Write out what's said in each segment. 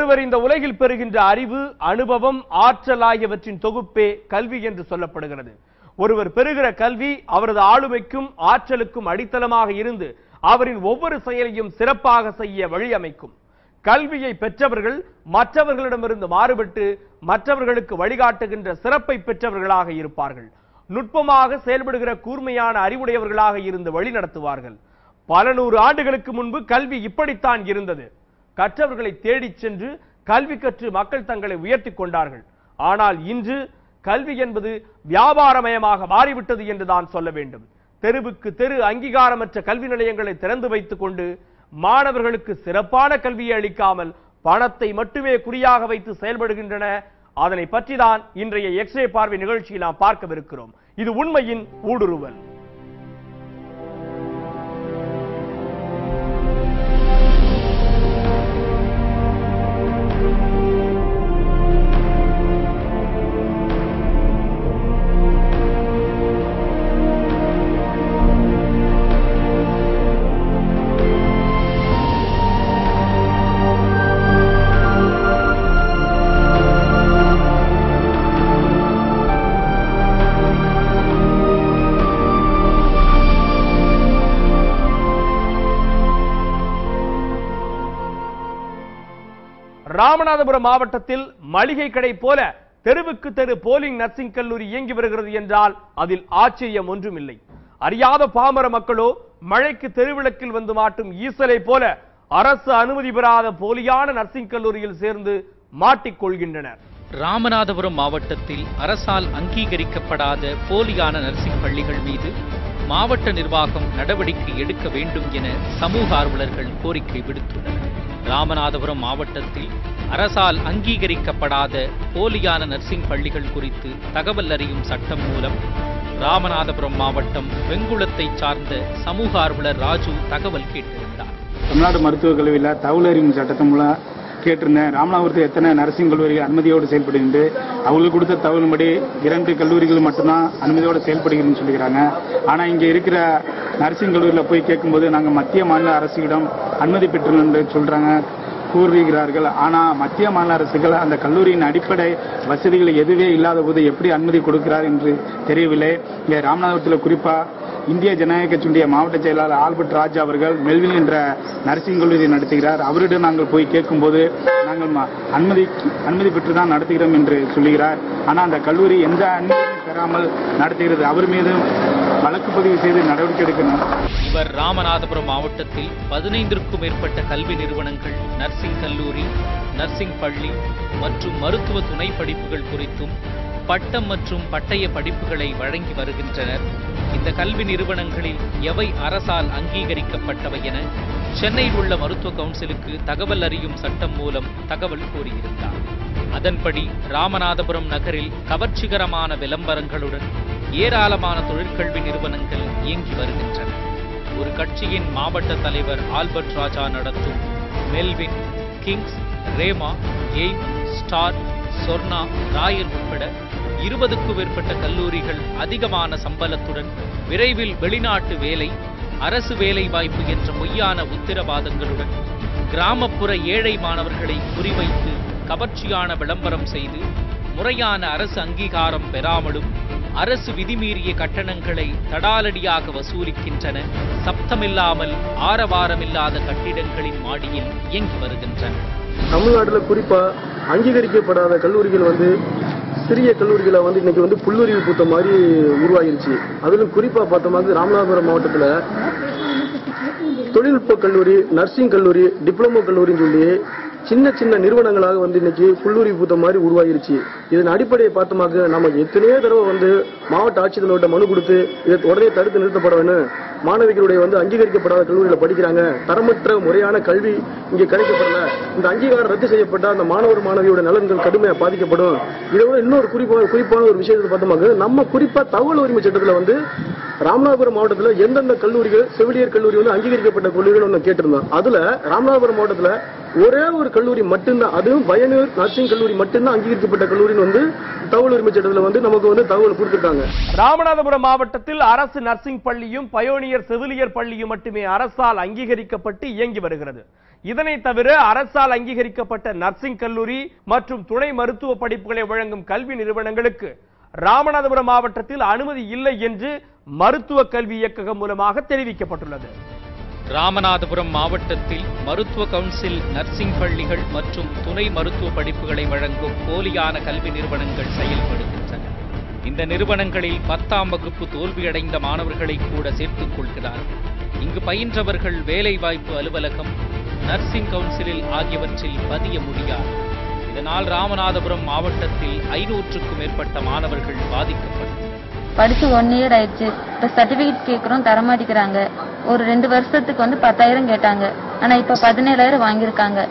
ஒருவர் இந்த உலகில் பெறுகின்ற அறிவு, அனுபவம், ஆற்றல் ஆகியவற்றின் தொகுப்பே கல்வி என்று சொல்லப்படுகிறது. ஒருவர் பெறுகிற கல்வி அவரது ஆளுமைக்கும் ஆற்றலுக்கும் அடித்தளமாக இருந்து அவரின் ஒவ்வொரு செயலையும் சிறப்பாக செய்ய வழியமைக்கும். கல்வியை பெற்றவர்கள் மற்றவர்களிடமிருந்து மாறுபட்டு மற்றவர்களுக்கு வழிகாட்டுகின்ற சிறப்பை பெற்றவர்களாக இருப்பார்கள். நுட்பமாக செயல்படுகிற கூர்மையான அறிவுடையவர்களாக இருந்து வழி நடத்துவார்கள். பல நூறு ஆண்டுகளுக்கு முன்பு கல்வி இப்படித்தான் இருந்தது. கற்றவர்களை தேடிச் சென்று கல்வி கற்று மக்கள் தங்களை உயர்த்தி கொண்டார்கள். ஆனால் இன்று கல்வி என்பது வியாபாரமயமாக மாறிவிட்டது என்றுதான் சொல்ல வேண்டும். தெருவுக்கு தெரு அங்கீகாரமற்ற கல்வி நிலையங்களை திறந்து வைத்துக் கொண்டு மாணவர்களுக்கு சிறப்பான கல்வியை அளிக்காமல் பணத்தை மட்டுமே குறியாக வைத்து செயல்படுகின்றன. அதனை பற்றிதான் இன்றைய எக்ஸ்ரே பார்வை நிகழ்ச்சியில் நாம் பார்க்கவிருக்கிறோம். இது உண்மையின் ஊடுருவல். ராமநாதபுரம் மாவட்டத்தில் மளிகை கடை போல தெருவுக்கு தெரு போலிங் நர்சிங் கல்லூரி இயங்கி வருகிறது என்றால் அதில் ஆச்சரியம் ஒன்றுமில்லை. அறியாத பாமர மக்களோ மழைக்கு தெருவிளக்கில் வந்து மாட்டும் ஈசலை போல அரசு அனுமதி பெறாத போலியான நர்சிங் கல்லூரியில் சேர்ந்து மாட்டிக்கொள்கின்றனர். ராமநாதபுரம் மாவட்டத்தில் அரசால் அங்கீகரிக்கப்படாத போலியான நர்சிங் பள்ளிகள் மீது மாவட்ட நிர்வாகம் நடவடிக்கை எடுக்க வேண்டும் என சமூக ஆர்வலர்கள் கோரிக்கை விடுத்துள்ளனர். ராமநாதபுரம் மாவட்டத்தில் அரசால் அங்கீகரிக்கப்படாத போலியான நர்சிங் பள்ளிகள் குறித்து தகவல் அறியும் சட்டம் மூலம் ராமநாதபுரம் மாவட்டம் வெங்குளத்தை சார்ந்த சமூக ஆர்வலர் ராஜு தகவல் கேட்டிருந்தார். தமிழ்நாடு மருத்துவக் கல்லூரியில் தகவல் அறியும் சட்டத்தின் மூலம் கேட்டிருந்தேன். ராமநாதபுரத்தில் எத்தனை நர்சிங் கல்லூரிகள் அனுமதியோடு செயல்படுகின்ற அவங்களுக்கு கொடுத்த தகவல்படி 2 கல்லூரிகள் மட்டும்தான் அனுமதியோடு செயல்படுகிறதுன்னு சொல்லிக்கிறாங்க. ஆனால் இங்கே இருக்கிற நர்சிங் கல்லூரியில் போய் கேட்கும்போது நாங்கள் மத்திய மாநில அரசிடம் அனுமதி பெற்றோம் என்று சொல்றாங்க கூறுகிறார்கள். ஆனால் மத்திய மாநில அரசுகள் அந்த கல்லூரியின் அடிப்படை வசதிகள் எதுவே இல்லாத போது எப்படி அனுமதி கொடுக்கிறார் என்று தெரியவில்லை. இங்கே ராமநாதபுரத்தில் குறிப்பாக இந்திய ஜனநாயக கட்சியுடைய மாவட்ட செயலாளர் ஆல்பர்ட் ராஜ் அவர்கள் மெல்வில் என்ற நர்சிங் கல்லூரி நடத்துகிறார். அவரிடம் நாங்கள் போய் கேட்கும்போது நாங்கள் அனுமதி பெற்று தான் நடத்துகிறோம் என்று சொல்லுகிறார். ஆனால் அந்த கல்லூரி எந்த அனுமதியும் பெறாமல் நடத்துகிறது. அவர் மீது வழக்கு பதிவு செய்து நடவடிக்கை எடுக்கணும். இவர் ராமநாதபுரம் மாவட்டத்தில் 15க்கும் மேற்பட்ட கல்வி நிறுவனங்கள், நர்சிங் கல்லூரி, நர்சிங் பள்ளி மற்றும் மருத்துவ துணை படிப்புகள் குறித்தும் பட்டம் மற்றும் பட்டய படிப்புகளை வழங்கி வருகின்றனர். இந்த கல்வி நிறுவனங்களில் எவை அரசால் அங்கீகரிக்கப்பட்டவை என சென்னையில் உள்ள மருத்துவ கவுன்சிலுக்கு தகவல் அறியும் சட்டம் மூலம் தகவல் கோரியிருந்தார். அதன்படி ராமநாதபுரம் நகரில் கவர்ச்சிகரமான விளம்பரங்களுடன் ஏராளமான தொழிற்கல்வி நிறுவனங்கள் இயங்கி வருகின்றன. ஒரு கட்சியின் மாவட்ட தலைவர் ஆல்பர்ட் ராஜா நடத்தும் Melvin, Kings, rhema, aim, star, Swarna, Royal உட்பட 20க்கும் மேற்பட்ட கல்லூரிகள் அதிகமான சம்பளத்துடன் விரைவில் வெளிநாட்டு வேலை, அரசு வேலை வாய்ப்பு என்ற பொய்யான உத்தரவாதங்களுடன் கிராமப்புற ஏழை மாணவர்களை குறிவைத்து கவர்ச்சியான விளம்பரம் செய்து முறையான அரசு அங்கீகாரம் பெறாமலும் அரசு விதிமீறிய கட்டணங்களை தடாலடியாக வசூலிக்கின்றன. சப்தமில்லாமல் ஆரவாரமில்லாத கட்டிடங்களின் மாடியில் இயங்கி வருகின்றன. தமிழ்நாட்டில் குறிப்பா அங்கீகரிக்கப்படாத கல்லூரிகள் சிறிய கல்லூரிகளை இன்னைக்கு புல்லுரிவு பூத்த மாதிரி உருவாகிருச்சு. அதிலும் குறிப்பா பார்த்தோம்னா ராமநாதபுரம் மாவட்டத்தில் தொழில்நுட்ப கல்லூரி, நர்சிங் கல்லூரி, டிப்ளமோ கல்லூரின்னு சொல்லி சின்ன சின்ன நிறுவனங்களாக இன்னைக்கு புல்லுரிவு பூத்த மாதிரி உருவாகிருச்சு. இதன் அடிப்படையை பார்த்தோமாக்க நம்ம எத்தனையோ தடவை மாவட்ட ஆட்சித்தலைவர்கிட்ட மனு கொடுத்து இதை உடனே தடுத்து நிறுத்தப்பட வேணும். மாணவிகளுடைய அங்கீகரிக்கப்படாத கல்லூரியில் படிக்கிறாங்க, தரமற்ற முறையான கல்வி இங்கே கிடைக்கப்படல, இந்த அங்கீகாரம் ரத்து செய்யப்பட்ட அந்த மாணவர் மாணவியோட நலன்கள் கடுமையாக பாதிக்கப்படும். இதோட இன்னொரு குறிப்பான ஒரு விஷயத்தை பார்த்தோமாக்க நம்ம குறிப்பா தகவல் உரிமை சட்டத்தில் ராமநாதபுரம் மாவட்டத்தில் எந்தெந்த கல்லூரிகள், செவிலியர் கல்லூரி அங்கீகரிக்கப்பட்ட கல்லூரிகள் கேட்டிருந்தோம். அதுல ராமநாதபுரம் மாவட்டத்தில் ஒரே ஒரு கல்லூரி மட்டும்தான், அதுவும் பயனூர் நர்சிங் கல்லூரி மட்டும்தான் அங்கீகரிக்கப்பட்ட கல்லூரின்னு தகவல் உரிமை சட்டத்தில் நமக்கு தகவல் கொடுத்துருக்காங்க. ராமநாதபுரம் மாவட்டத்தில் அரசு நர்சிங் பள்ளியும் பயோனியர் செவிலியர் பள்ளியும் மட்டுமே அரசால் அங்கீகரிக்கப்பட்டு இயங்கி வருகிறது. இதனை தவிர அரசால் அங்கீகரிக்கப்பட்ட நர்சிங் கல்லூரி மற்றும் துணை மருத்துவ படிப்புகளை வழங்கும் கல்வி நிறுவனங்களுக்கு ராமநாதபுரம் மாவட்டத்தில் அனுமதி இல்லை என்று மருத்துவ கல்வி இயக்ககம் மூலமாக தெரிவிக்கப்பட்டுள்ளது. ராமநாதபுரம் மாவட்டத்தில் மருத்துவ கவுன்சில் நர்சிங் பள்ளிகள் மற்றும் துணை மருத்துவ படிப்புகளை வழங்கும் போலியான கல்வி நிறுவனங்கள் செயல்படுகின்றன. இந்த நிறுவனங்களில் 10ஆம் வகுப்பு தோல்வியடைந்த மாணவர்களை கூட சேர்த்துக் கொள்கிறார். இங்கு பயின்றவர்கள் வேலைவாய்ப்பு அலுவலகம், நர்சிங் கவுன்சிலில் ஆகியவற்றில் பதிய முடியாது. இதனால் ராமநாதபுரம் மாவட்டத்தில் 500க்கும் மேற்பட்ட மாணவர்கள் பாதிக்கப்பட்டனர். படிச்சு 1 இயர் ஆயிடுச்சு. இப்ப சர்டிபிகேட் கேட்கறோம், தரமாட்டிக்கிறாங்க. ஒரு 2 வருஷத்துக்கு 10,000 கேட்டாங்க. ஆனா இப்ப 17,000 வாங்கியிருக்காங்க.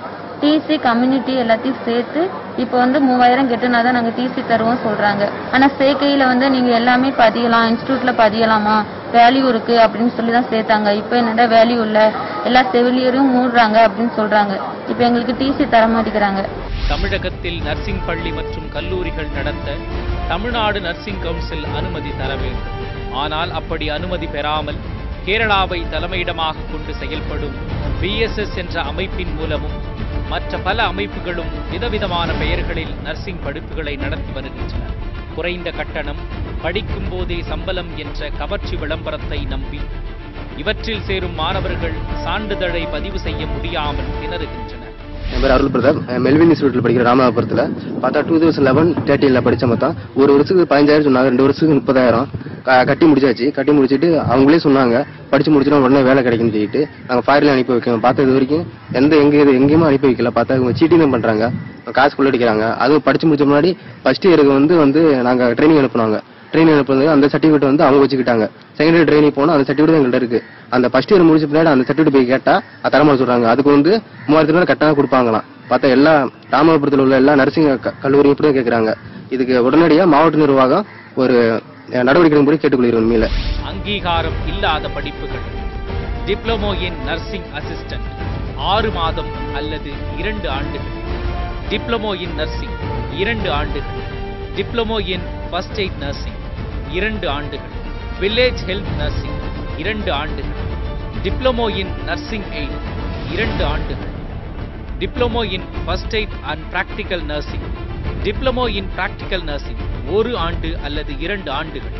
டிசி கம்யூனிட்டி எல்லாத்தையும் சேர்த்து இப்ப 3000 கெட்டுனாதான் நாங்க டிசி தருவோம் சொல்றாங்க. ஆனா சேர்க்கையில நீங்க எல்லாமே பதியலாம், இன்ஸ்டிடியூட்ல பதியலாமா, வேல்யூ இருக்கு அப்படின்னு சொல்லிதான் சேர்த்தாங்க. இப்ப என்னடா வேல்யூ இல்ல, எல்லா செவிலியரும் மூடுறாங்க அப்படின்னு சொல்றாங்க. இப்ப எங்களுக்கு டிசி தரமாட்டிக்கிறாங்க. தமிழகத்தில் நர்சிங் பள்ளி மற்றும் கல்லூரிகள் நடத்த தமிழ்நாடு நர்சிங் கவுன்சில் அனுமதி தர வேண்டும். ஆனால் அப்படி அனுமதி பெறாமல் கேரளாவை தலைமையிடமாக கொண்டு செயல்படும் BSS என்ற அமைப்பின் மூலமும் மற்ற பல அமைப்புகளும் விதவிதமான பெயர்களில் நர்சிங் படிப்புகளை நடத்தி வருகின்றன. குறைந்த கட்டணம், படிக்கும் போதே சம்பளம் என்ற கவர்ச்சி விளம்பரத்தை நம்பி இவற்றில் சேரும் மாணவர்கள் சான்றிதழை பதிவு செய்ய முடியாமல் திணறுகின்றனர். என் பேர் அருள் பிரதாப். மெல்வின் இன்ஸ்டியூட்ல படிக்கிற ராமநாதபுரத்தில் பார்த்தா 2011-13 படிச்ச மொத்தம் ஒரு வருஷத்துக்கு 15,000 சொன்னாங்க, 2 வருஷத்துக்கு 30,000 கட்டி முடிச்சாச்சு. கட்டி முடிச்சுட்டு அவங்களே சொன்னாங்க படிச்சு முடிச்சுட்டு உடனே வேலை கிடைக்குன்னு சொல்லிட்டு நாங்கள் ஃபாரின்ல அனுப்பி வைக்கணும். பார்த்தா இது வரைக்கும் எங்கேயுமே அனுப்பி வைக்கல. பார்த்தா இவங்க சீட்டிங் தான் பண்றாங்க, காசு கொள்ளடிக்கிறாங்க. அதுவும் படிச்சு முடிச்ச முன்னாடி ஃபர்ஸ்ட் இயருக்கு வந்து நாங்க ட்ரைனிங் அனுப்புனாங்க. ட்ரைனிங் அனுப்புறது அந்த சர்டிஃபிகேட் அவங்க வச்சுக்கிட்டாங்க. செகண்ட் இயர் ட்ரைனிங் போனா அந்த சர்டிஃபிகேட் எங்கள்கிட்ட இருக்கு. அந்த ஃபர்ஸ்ட் இயர் முடிச்ச பின்னாடி அந்த சர்டிஃபிகேட் போய் கேட்டா தரமான சொல்றாங்க. அதுக்கு 3000 கட்டாக கொடுப்பாங்களாம். பார்த்தா எல்லா ராமநாதபுரத்தில் உள்ள எல்லா நர்சிங் கல்லூரியும் இப்படி கேட்கிறாங்க. இதுக்கு உடனடியா மாவட்ட நிர்வாகம் ஒரு நடவடிக்கை எடுக்கும்படி கேட்டுக்கொள்கிறோம். உண்மையில அங்கீகாரம் இல்லாத படிப்புகள். டிப்ளமோ இன் நர்சிங் அசிஸ்டன்ட் 6 மாதம் அல்லது 2 ஆண்டுகள். டிப்ளமோ இன் நர்சிங் 2 ஆண்டுகள். Diploma in first eight nursing 2 ஆண்டுகள். வில்லேஜ் ஹெல்த் நர்சிங் 2 ஆண்டுகள். டிப்ளமோ இன் நர்சிங் எய்ட் 2 ஆண்டுகள். Diploma in first eight and practical nursing. Diploma in practical nursing 1 ஆண்டு அல்லது 2 ஆண்டுகள்.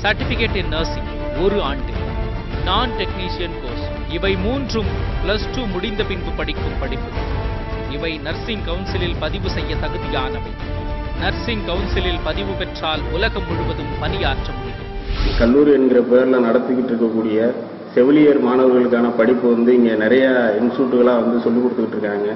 சர்டிபிகேட் இன் நர்சிங் 1 ஆண்டு. நான் டெக்னீஷியன் கோர்ஸ். இவை 3ம் +2 முடிந்த பின்பு படிக்கும் படிப்புகள். இவை நர்சிங் கவுன்சிலில் பதிவு செய்ய தகுதியானவை. நர்சிங் கவுன்சிலில் பதிவு பெற்றால் உலகம் முழுவதும் பணியாற்ற முடியும். கல்லூரி என்கிற பெயர்ல நடத்திக்கிட்டு இருக்கக்கூடிய செவிலியர் மாணவர்களுக்கான படிப்பு இங்க நிறைய இன்ஸ்டியூட்டுகளா சொல்லிக் கொடுத்துக்கிட்டு இருக்காங்க.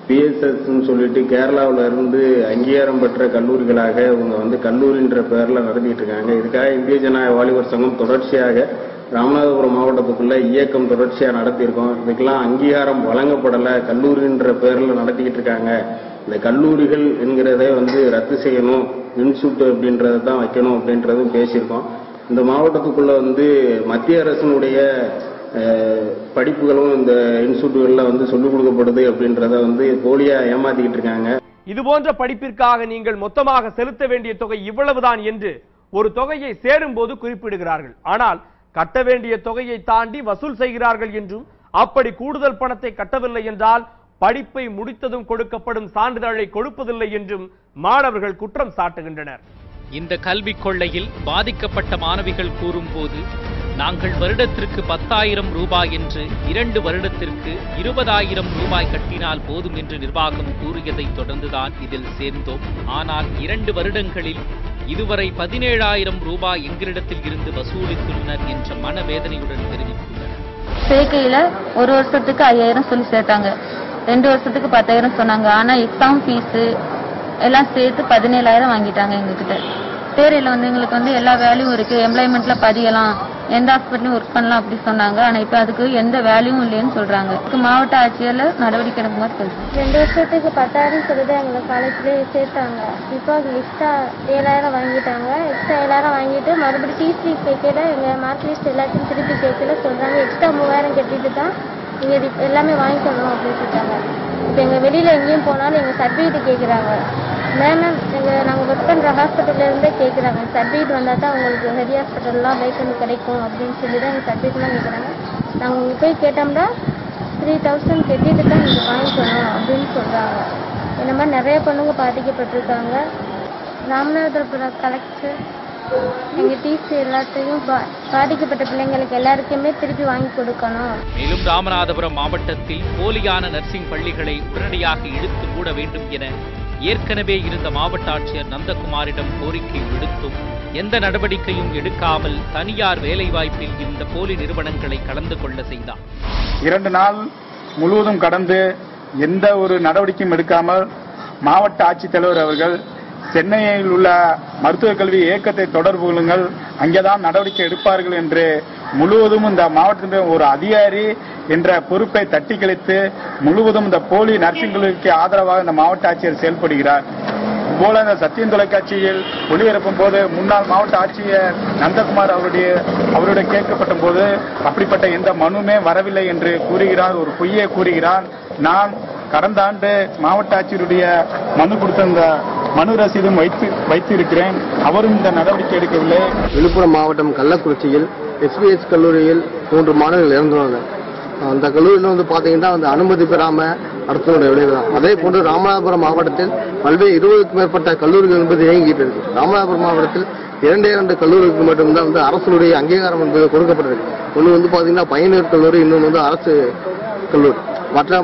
BSS சொல்லிட்டு கேரளாவில இருந்து அங்கீகாரம் பெற்ற கல்லூரிகளாக இவங்க கல்லூரின்ற பெயர்ல நடத்திட்டு இருக்காங்க. இதுக்காக இந்திய ஜனநாயக வாலிபர் சங்கம் தொடர்ச்சியாக ராமநாதபுரம் மாவட்டத்துக்குள்ள இயக்கம் தொடர்ச்சியா நடத்தியிருக்கோம். இதுக்கெல்லாம் அங்கீகாரம் வழங்கப்படல, கல்லூரின்ற பெயர்ல நடத்திக்கிட்டு இருக்காங்க. இந்த கல்லூரிகள் என்கிறதை ரத்து செய்யணும், இன்ஸ்டியூட் அப்படின்றத தான் வைக்கணும் அப்படின்றதும் பேசியிருக்கோம். இந்த மாவட்டத்துக்குள்ள மத்திய அரசினுடைய படிப்புகளும் இந்த இன்ஸ்டியூட்டுகள்ல சொல்லிக் கொடுக்கப்படுது அப்படின்றத போலியா ஏமாத்திக்கிட்டு இருக்காங்க. இது போன்ற படிப்பிற்காக நீங்கள் மொத்தமாக செலுத்த வேண்டிய தொகை இவ்வளவுதான் என்று ஒரு தொகையை சேரும் போது குறிப்பிடுகிறார்கள். ஆனால் கட்ட வேண்டிய தொகையை தாண்டி வசூல் செய்கிறார்கள் என்றும், அப்படி கூடுதல் பணத்தை கட்டவில்லை என்றால் படிப்பை முடித்ததும் கொடுக்கப்படும் சான்றிதழை கொடுப்பதில்லை என்றும் மாணவர்கள் குற்றம் சாட்டுகின்றனர். இந்த கல்விக் கொள்ளையில் பாதிக்கப்பட்ட மாணவிகள் கூறும்போது, நாங்கள் வருடத்திற்கு 10,000 ரூபாய் என்று 2 வருடத்திற்கு 20,000 ரூபாய் கட்டினால் போதும் என்று நிர்வாகம் கூறியதை தொடர்ந்துதான் இதில் சேர்ந்தோம். ஆனால் 2 வருடங்களில் இதுவரை 17,000 ரூபாய் எங்களிடத்தில் இருந்து வசூலித்துள்ளனர் என்ற மனவேதனையுடன் தெரிவித்துள்ளனர். சேர்க்கையில 1 வருஷத்துக்கு 5,000 சொல்லி சேர்த்தாங்க, 2 வருஷத்துக்கு 10,000 சொன்னாங்க. ஆனா எக்ஸாம் ஃபீஸ் எல்லாம் சேர்த்து 17,000 வாங்கிட்டாங்க எங்ககிட்ட. தேரையில எங்களுக்கு எல்லா வேல்யூவும் இருக்கு, எம்ப்ளாய்மெண்ட்ல பதியலாம், எந்த ஹாஸ்பிட்டலும் ஒர்க் பண்ணலாம் அப்படி சொன்னாங்க. ஆனா இப்ப அதுக்கு எந்த வேல்யூவும் இல்லைன்னு சொல்றாங்க. மாவட்ட ஆட்சியர்ல நடவடிக்கை எடுக்குமாறு சொல்றாங்க. 2 வருஷத்துக்கு 10,000 சொல்லிதான் எங்களை காலேஜ்ல சேர்த்தாங்க. இப்போ எக்ஸ்ட்ரா 7,000 வாங்கிட்டாங்க. எக்ஸ்ட்ரா 7,000 வாங்கிட்டு மறுபடியும் டிசி கேட்கல, எங்க மார்க் லிஸ்ட் எல்லாத்தையும் திருப்பி கேட்கல சொல்றாங்க. எக்ஸ்ட்ரா 3,000 கட்டிட்டு தான் நீங்க எல்லாமே வாங்கிக்கணும் அப்படின்னு சொல்லிட்டாங்க. இப்போ எங்க வெளியில எங்கேயும் போனாலும் எங்க சர்டிஃபிகேட் கேட்குறாங்க. மேம் நாங்கள் ஒர்க் பண்ணுற ஹாஸ்பிட்டல்ல இருந்தே கேட்குறாங்க, சர்டிஃபிகேட் வந்தால் தான் உங்களுக்கு ஹெரி ஹாஸ்பிட்டல்லாம் வேக்கன்ட் கிடைக்கும் அப்படின்னு சொல்லி தான் எங்கள் சர்டிஃபிகேட்லாம் கேட்குறாங்க. நாங்கள் போய் கேட்டோம்னா 3000 கட்டிட்டு தான் நீங்கள் வாங்கிக்கணும் அப்படின்னு சொல்கிறாங்க. இந்த மாதிரி நிறைய பொண்ணுங்க பாதிக்கப்பட்டிருக்காங்க. ராமநாதபுரம் கலெக்டர் எங்கள் டிசி எல்லாத்தையும் பாதிக்கப்பட்ட பிள்ளைங்களுக்கு எல்லாருக்குமே திருப்பி வாங்கி கொடுக்கணும். மேலும் ராமநாதபுரம் மாவட்டத்தில் போலியான நர்சிங் பள்ளிகளை உடனடியாக இழுத்து மூட வேண்டும் என ஏற்கனவே இருந்த மாவட்ட ஆட்சியர் நந்தகுமாரிடம் கோரிக்கை விடுத்தும் எந்த நடவடிக்கையும் எடுக்காமல் தனியார் வேலைவாய்ப்பில் இந்த போலி நிறுவனங்களை கலந்து கொள்ள செய்தார். 2 நாள் முழுவதும் கடந்து எந்த ஒரு நடவடிக்கையும் எடுக்காமல் மாவட்ட ஆட்சித்தலைவர் அவர்கள் சென்னையில் உள்ள மருத்துவக் கல்வி இயக்கத்தை தொடர்பு கொள்ளுங்கள், அங்கேதான் நடவடிக்கை எடுப்பார்கள் என்று முழுவதும் இந்த மாவட்டத்தின் ஒரு அதிகாரி என்ற பொறுப்பை தட்டி கழித்து முழுவதும் இந்த போலி நர்சிங் கல்லூரிக்கு ஆதரவாக இந்த மாவட்ட ஆட்சியர் செயல்படுகிறார். இதுபோல இந்த சத்தியம் தொலைக்காட்சியில் ஒளிபரப்பும் போது முன்னாள் மாவட்ட ஆட்சியர் நந்தகுமார் அவருடைய கேட்கப்பட்ட போது அப்படிப்பட்ட எந்த மனுமே வரவில்லை என்று கூறுகிறார், ஒரு பொய்யை கூறுகிறார். நான் கடந்த ஆண்டு மாவட்ட ஆட்சியருடைய மனு கொடுத்த இந்த மனு ரசீதும் வைத்து இருக்கிறேன். அவரும் இந்த நடவடிக்கை எடுக்கவில்லை. விழுப்புரம் மாவட்டம் கள்ளக்குறிச்சியில் எஸ்பிஎஸ் கல்லூரியில் 3 மாணவர்கள் இறந்துள்ளாங்க. அந்த கல்லூரியில் வந்து பாத்தீங்கன்னா அந்த அனுமதி பெறாம நடத்தினுடைய விளைவு தான். அதே போன்று ராமநாதபுரம் மாவட்டத்தில் பல்வேறு 20க்கும் மேற்பட்ட கல்லூரிகள் என்பது இயங்கிட்டு இருக்கு. ராமநாதபுரம் மாவட்டத்தில் 2 கல்லூரிகளுக்கு மட்டும்தான் வந்து அரசுடைய அங்கீகாரம் என்பது கொடுக்கப்பட்டிருக்கு. ஒன்று வந்து பாத்தீங்கன்னா பயனீர் கல்லூரி, இன்னொன்று வந்து அரசு கல்லூரி. மற்ற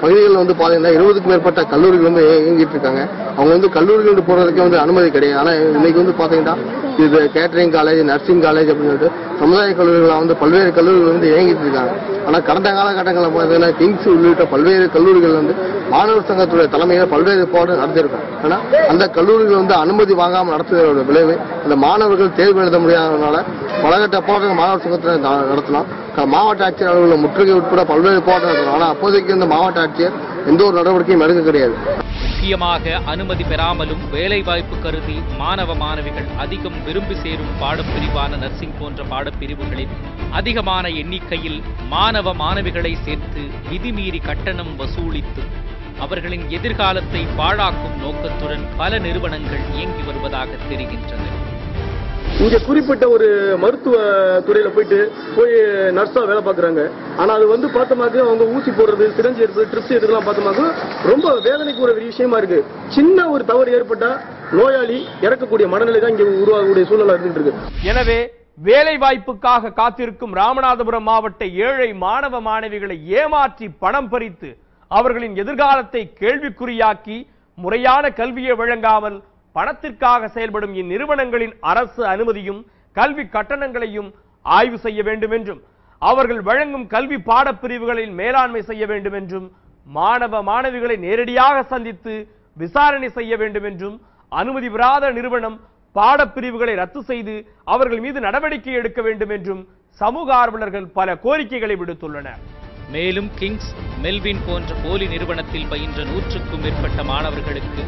பகுதிகளில் வந்து பாத்தீங்கன்னா 20க்கும் மேற்பட்ட கல்லூரிகள் வந்து இயங்கிட்டு இருக்காங்க. அவங்க வந்து கல்லூரிகள் போறதுக்கே வந்து அனுமதி கிடையாது. ஆனா இன்னைக்கு வந்து பாத்தீங்கன்னா இது கேட்டரிங் காலேஜ், நர்சிங் காலேஜ் அப்படின்னு சொல்லிட்டு சமுதாய கல்லூரிகள் வந்து பல்வேறு கல்லூரிகள் வந்து இயங்கிட்டு இருக்காங்க. ஆனா கடந்த காலகட்டங்களில் பாத்தீங்கன்னா கிங்ஸ் உள்ளிட்ட பல்வேறு கல்லூரிகள் வந்து மாணவர் சங்கத்துடைய தலைமையில் பல்வேறு போராட்டம் நடத்திருக்காங்க. ஆனா அந்த கல்லூரிகள் வந்து அனுமதி வாங்காமல் நடத்துவதோட விளைவு அந்த மாணவர்கள் தேர்வு எழுத முடியாததுனால பலகட்ட போராட்டம் மாணவர் சங்கத்தில் நடத்தினோம். மாவட்ட ஆட்சியர் அலுவலகம் முற்றுகை உட்பட பல்வேறு போராட்டம் நடத்தினோம். ஆனா அப்போதைக்கு இந்த மாவட்ட ஆட்சியர் எந்த ஒரு நடவடிக்கையும் எடுக்க கிடையாது. முக்கியமாக அனுமதி பெறாமலும் வேலைவாய்ப்பு கருதி மாணவ மாணவிகள் அதிகம் விரும்பி சேரும் பாடப்பிரிவான நர்சிங் போன்ற பாடப்பிரிவுகளில் அதிகமான எண்ணிக்கையில் மாணவ மாணவிகளை சேர்த்து விதிமீறி கட்டணம் வசூலித்து அவர்களின் எதிர்காலத்தை பாழாக்கும் நோக்கத்துடன் பல நிறுவனங்கள் இயங்கி வருவதாக தெரிகின்றன. இங்க குறிப்பிட்ட ஒரு மருத்துவ துறையில போய் நர்ஸா வேலை பார்க்கறாங்க. ஆனா அது வந்து பார்த்தோமாக்கு அவங்க ஊசி போடுறது, சிரஞ்சு எடுத்து ட்ரிப்ஸ் எடுக்கலாம் பார்த்தோமாக்கு ரொம்ப வேதனைக்கு ஒரு விஷயமா இருக்கு. சின்ன ஒரு தவறு ஏற்பட்டா நோயாளி இறக்கக்கூடிய மனநிலை தான் இங்க உருவாகக்கூடிய சூழ்நிலை இருந்துட்டு இருக்கு. எனவே வேலை வாய்ப்புக்காக காத்திருக்கும் ராமநாதபுரம் மாவட்ட ஏழை மாணவ மாணவிகளை ஏமாற்றி பணம் பறித்து அவர்களின் எதிர்காலத்தை கேள்விக்குறியாக்கி முறையான கல்வியை வழங்காமல் பணத்திற்காக செயல்படும் இந்நிறுவனங்களின் அரசு அனுமதியும் கல்வி கட்டணங்களையும் ஆய்வு செய்ய வேண்டும் என்றும் அவர்கள் வழங்கும் கல்வி பாடப்பிரிவுகளில் மேலாண்மை செய்ய வேண்டும் என்றும் மாணவ மாணவிகளை நேரடியாக சந்தித்து விசாரணை செய்ய வேண்டும் என்றும் அனுமதி பெறாத நிறுவனம் பாடப்பிரிவுகளை ரத்து செய்து அவர்கள் மீது நடவடிக்கை எடுக்க வேண்டும் என்றும் சமூக ஆர்வலர்கள் பல கோரிக்கைகளை விடுத்துள்ளனர். மேலும் கிங்ஸ், மெல்வின் போன்ற போலி நிறுவனத்தில் பயின்ற 100க்கும் மேற்பட்ட மாணவர்களுக்கு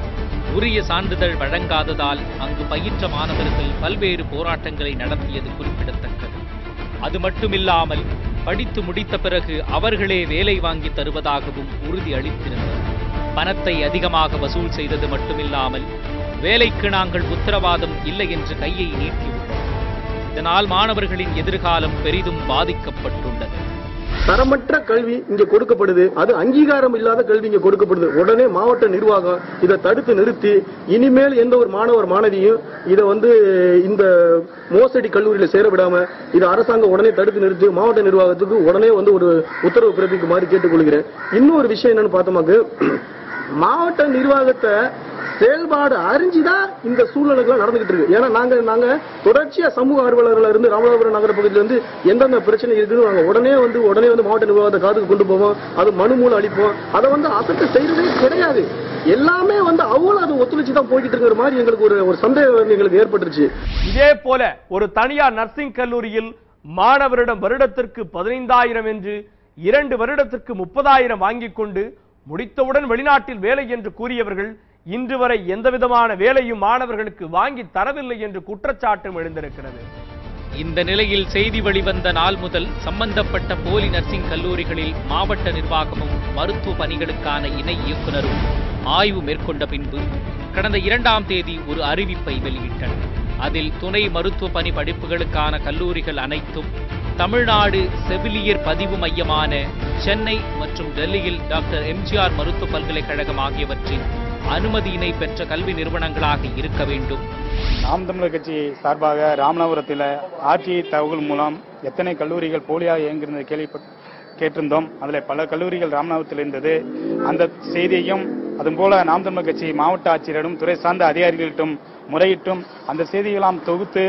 உரிய சான்றிதழ் வழங்காததால் அங்கு பயின்ற மாணவர்கள் பல்வேறு போராட்டங்களை நடத்தியது குறிப்பிடத்தக்கது. அது மட்டுமில்லாமல் படித்து முடித்த பிறகு அவர்களே வேலை வாங்கி தருவதாகவும் உறுதி அளித்திருந்தனர். பணத்தை அதிகமாக வசூல் செய்தது மட்டுமில்லாமல் வேலைக்கு நாங்கள் உத்தரவாதம் இல்லை என்று கையை நீட்டியுள்ளனர். இதனால் மாணவர்களின் எதிர்காலம் பெரிதும் பாதிக்கப்பட்டுள்ளது. தரமற்ற கல்வி இங்க கொடுக்கப்படுது, அது அங்கீகாரம் இல்லாத கல்வி இங்க கொடுக்கப்படுது. உடனே மாவட்ட நிர்வாகம் இதை தடுத்து நிறுத்தி இனிமேல் எந்த ஒரு மாணவர் மாணவியும் இதை வந்து இந்த மோசடி கல்லூரியில சேர விடாம இதை அரசாங்கம் உடனே தடுத்து நிறுத்தி மாவட்ட நிர்வாகத்துக்கு உடனே வந்து ஒரு உத்தரவு பிறப்பிக்குமாறு கேட்டுக்கொள்கிறேன். இன்னொரு விஷயம் என்னன்னு பார்த்தோமாக்கு மாவட்ட நிர்வாகத்தை செயல்பாடு அறிஞ்சுதான் இந்த சூழ்நிலைகள் நடந்துகிட்டு இருக்கு. ஏன்னா நாங்க தொடர்ச்சியா சமூக ஆர்வலர்கள் இருந்து ராமநாதபுரம் நகர பகுதியில இருந்து எந்தெந்த பிரச்சனை இருக்குன்னு நாங்க உடனே வந்து மாவட்ட நிர்வாகத்தை காதுக்கு கொண்டு போவோம், அது மனு மூலம் அளிப்போம். அதை வந்து அசட்டு செய்யறதே கிடையாது. எல்லாமே வந்து அவங்களும் அதை ஒத்துழைச்சு தான் போய்கிட்டு இருக்கிற மாதிரி எங்களுக்கு ஒரு சந்தேகம் எங்களுக்கு ஏற்பட்டுருச்சு. இதே போல ஒரு தனியார் நர்சிங் கல்லூரியில் மாணவரிடம் வருடத்திற்கு 15,000 என்று 2 வருடத்திற்கு 30,000 வாங்கிக் கொண்டு முடித்தவுடன் வெளிநாட்டில் வேலை என்று கூறியவர்கள் இன்று வரை எந்தவிதமான வேலையும் மாணவர்களுக்கு வாங்கி தரவில்லை என்று குற்றச்சாட்டும் எழுந்திருக்கிறது. இந்த நிலையில் செய்தி வெளிவந்த நாள் முதல் சம்பந்தப்பட்ட போலி நர்சிங் கல்லூரிகளில் மாவட்ட நிர்வாகமும் மருத்துவ பணிகளுக்கான இணை இயக்குநரும் ஆய்வு மேற்கொண்ட பின்பு கடந்த 2ஆம் தேதி ஒரு அறிவிப்பை வெளியிட்டனர். அதில் துணை மருத்துவ பணி படிப்புகளுக்கான கல்லூரிகள் அனைத்தும் தமிழ்நாடு செவிலியர் பதிவு மையமான சென்னை மற்றும் டெல்லியில் டாக்டர் எம்ஜிஆர் மருத்துவ பல்கலைக்கழகம் ஆகியவற்றின் அனுமதியினை பெற்ற கல்வி நிறுவனங்களாக இருக்க வேண்டும். நாம் தமிழர் கட்சி சார்பாக ராமநாதபுரத்தில் ஆர்டிஐ தகவல் மூலம் எத்தனை கல்லூரிகள் போலியாக இயங்குகிறது கேட்டிருந்தோம். அதில் பல கல்லூரிகள் ராமநாதபுரத்தில் இருந்தது. அந்த செய்தியையும் அதுபோல நாம் தமிழர் கட்சி மாவட்ட ஆட்சியரிடம் துறை சார்ந்த அதிகாரிகளிடம் முறையிட்டும் அந்த செய்திகளாம் தொகுத்து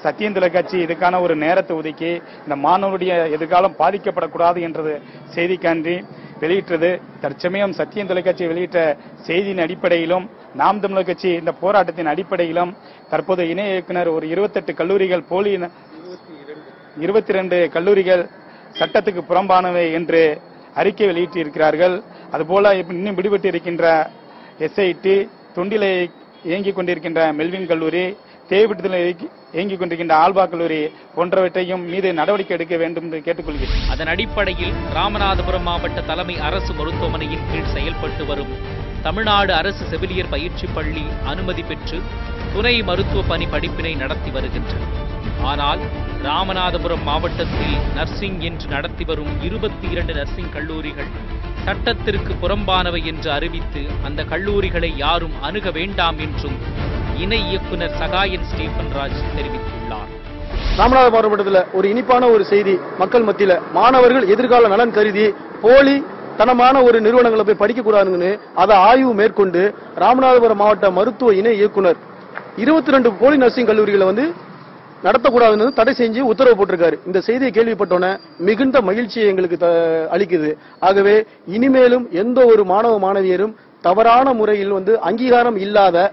சத்தியம் தொலைக்காட்சி இதுக்கான ஒரு நேரத்தை ஒதுக்கி இந்த மாணவருடைய எதிர்காலம் பாதிக்கப்படக்கூடாது என்றது செய்திக்காண்டி வெளியிட்டது. தற்சமயம் சத்தியம் தொலைக்காட்சி வெளியிட்ட செய்தியின் அடிப்படையிலும் நாம் தமிழர் கட்சி இந்த போராட்டத்தின் அடிப்படையிலும் தற்போது இணை இயக்குனர் ஒரு 28 கல்லூரிகள் போலி 22 கல்லூரிகள் சட்டத்துக்கு புறம்பானவை என்று அறிக்கை வெளியிட்டிருக்கிறார்கள். அதுபோல இன்னும் விடுபட்டு இருக்கின்ற SIT, தொண்டிலை இயங்கிக் கொண்டிருக்கின்ற மெல்வின் கல்லூரி, தேவைப்பட்டதில் இயங்கிக் கொண்டிருக்கின்ற ஆல்பா கல்லூரி போன்றவற்றையும் மீது நடவடிக்கை எடுக்க வேண்டும் என்று கேட்டுக்கொள்கிறேன். அதன் அடிப்படையில் ராமநாதபுரம் மாவட்ட தலைமை அரசு மருத்துவமனையின் கீழ் செயல்பட்டு வரும் தமிழ்நாடு அரசு செவிலியர் பயிற்சி பள்ளி அனுமதி பெற்று துணை மருத்துவ பணி படிப்பினை நடத்தி வருகின்றன. ஆனால் ராமநாதபுரம் மாவட்டத்தில் நர்சிங் என்று நடத்தி வரும் 22 நர்சிங் கல்லூரிகள் சட்டத்திற்கு புறம்பானவை என்று அறிவித்து அந்த கல்லூரிகளை யாரும் அணுக வேண்டாம் என்றும் இணை இயக்குனர் சகாயன் ஸ்டீபன் ராஜ் தெரிவித்துள்ளார். ராமநாதபுரம் மாவட்டத்தில் ஒரு இனிப்பான ஒரு செய்தி மக்கள் மத்தியில மாணவர்கள் எதிர்கால நலன் கருதி போலி தனமான ஒரு நிறுவனங்களை போய் படிக்க கூடாதுன்னு அதை ஆய்வு மேற்கொண்டு ராமநாதபுரம் மாவட்ட மருத்துவ இணை இயக்குனர் 22 போலி நர்சிங் கல்லூரிகளை நடத்தக்கூடாதுன்னு தடை செஞ்சு உத்தரவு போட்டிருக்காரு. இந்த செய்தியை கேள்விப்பட்டோன்னே மிகுந்த மகிழ்ச்சியை எங்களுக்கு அளிக்குது. ஆகவே இனிமேலும் எந்த ஒரு மாணவ மாணவியரும் தவறான முறையில் அங்கீகாரம் இல்லாத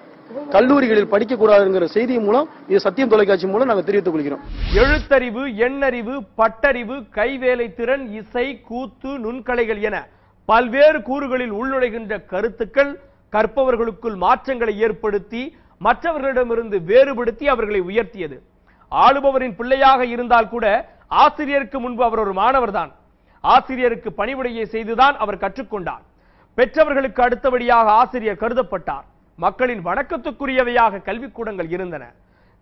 கல்லூரிகளில் படிக்கக்கூடாதுங்கிற செய்தி மூலம் இது சத்தியம் தொலைக்காட்சி மூலம் நாங்கள் தெரிவித்துக் கொள்கிறோம். எழுத்தறிவு, எண்ணறிவு, பட்டறிவு, கைவேலை திறன், இசை, கூத்து, நுண்கலைகள் என பல்வேறு கூறுகளில் உள்நுழைகின்ற கருத்துக்கள் கற்பவர்களுக்குள் மாற்றங்களை ஏற்படுத்தி மற்றவர்களிடமிருந்து வேறுபடுத்தி அவர்களை உயர்த்தியது. ஆளுபவரின் பிள்ளையாக இருந்தால் கூட ஆசிரியருக்கு முன்பு அவர் ஒரு மாணவர் தான். ஆசிரியருக்கு பணிவுடையை செய்துதான் அவர் கற்றுக்கொண்டார். பெற்றவர்களுக்கு அடுத்தபடியாக ஆசிரியர் கருதப்பட்டார். மக்களின் வணக்கத்துக்குரியவையாக கல்விக்கூடங்கள் இருந்தன.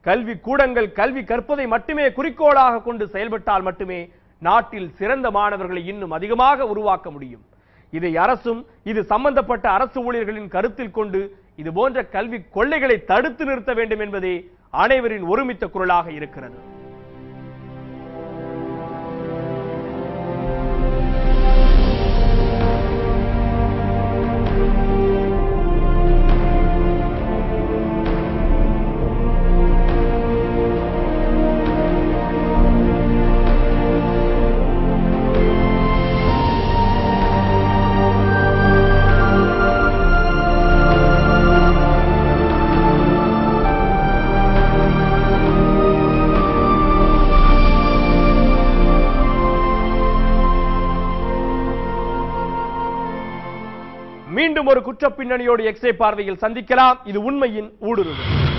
கல்விக்கூடங்கள் கல்வி கற்பதை மட்டுமே குறிக்கோளாக கொண்டு செயல்பட்டால் மட்டுமே நாட்டில் சிறந்த மாணவர்களை இன்னும் அதிகமாக உருவாக்க முடியும். இதை அரசும் இது சம்பந்தப்பட்ட அரசு ஊழியர்களின் கருத்தில் கொண்டு இது போன்ற கல்வி கொள்ளைகளை தடுத்து நிறுத்த வேண்டும் என்பதே அனைவரின் ஒருமித்த குரலாக இருக்கிறது. மீண்டும் ஒரு குற்ற பின்னணியோடு எக்ஸ்ரே பார்வையில் சந்திக்கலாம். இது உண்மையின் ஊடுருவல்.